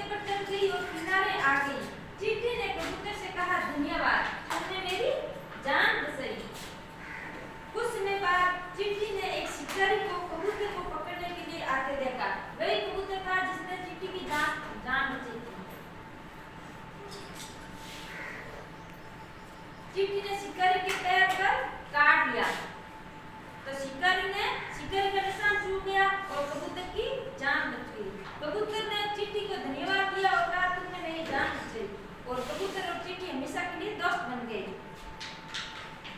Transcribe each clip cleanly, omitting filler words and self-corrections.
समुद्र पर चल गई और किनारे आ गई। चींटी ने कबूतर से कहा, धन्यवाद, तुमने मेरी जान बचाई। कुछ समय बाद चींटी ने एक शिकारी को कबूतर को पकड़ने के लिए आते देखा। वही कबूतर था जिसने चींटी की जान बचाई थी। चींटी ने शिकारी के पैर पर काट लिया तो शिकारी का निशान छूट गया और कबूतर की जान बच गई। कबूतर ने चींटी को धन्यवाद दिया और कहा, तुमने मेरी जान बचाई। और कबूतर और चींटी हमेशा के लिए दोस्त बन गए।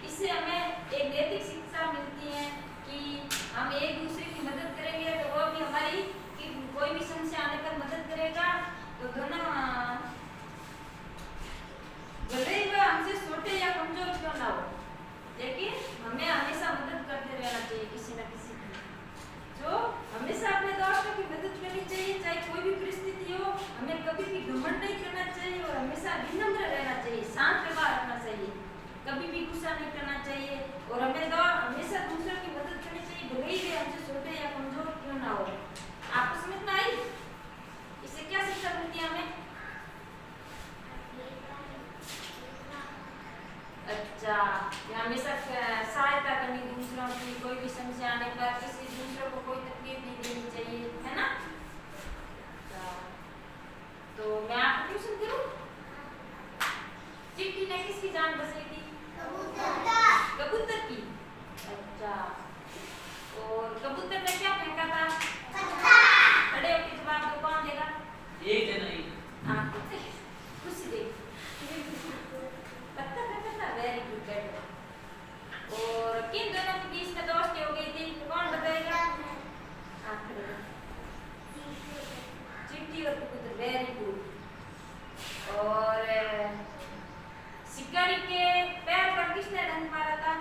इससे हमें एक नैतिक शिक्षा मिलती है कि हम एक दूसरे की मदद करेंगे तो वो भी हमारी कोई भी समस्या आने पर मदद करेगा। तो दोनों भले ही वह हमसे छोटे या कमजोर क्यों ना हो, लेकिन हमें हमेशा मदद करते रहना चाहिए किसी न किसी की। जो हमेशा अपने दोस्तों की मदद करनी चाहिए, चाहे कोई भी परिस्थिति हो। हमें कभी भी घमंड नहीं करना चाहिए और हमेशा विनम्र रहना चाहिए, शांत व्यवहार रखना चाहिए, कभी भी गुस्सा नहीं करना चाहिए। और हमें हमेशा दूसरों की मदद करनी चाहिए, भले ही वे हमसे छोटे या कमजोर क्यों ना हो। आपको समझ में आई? इससे क्या शिक्षा मिलती है हमें? अच्छा, हमेशा सहायता करनी दूसरों की, कोई भी समस्या आने पर किसी दूसरों को कोई तकलीफ नहीं देनी चाहिए, है ना? तो मैं आपको क्वेश्चन करूं, चींटी ने किसकी जान बचाई थी? कबूतर की। अच्छा, और कबूतर ने क्या फेंका था? खड़े होकर जवाब दो, कौन देगा? एक जना ही। हाँ, खुशी दे। Very good. और किन दोनों के बीच में दोस्ती हो गई थी, कौन बताएगा? चींटी और कबूतर। Very good. और शिकारी के पैर पर किसने डंक मारा था?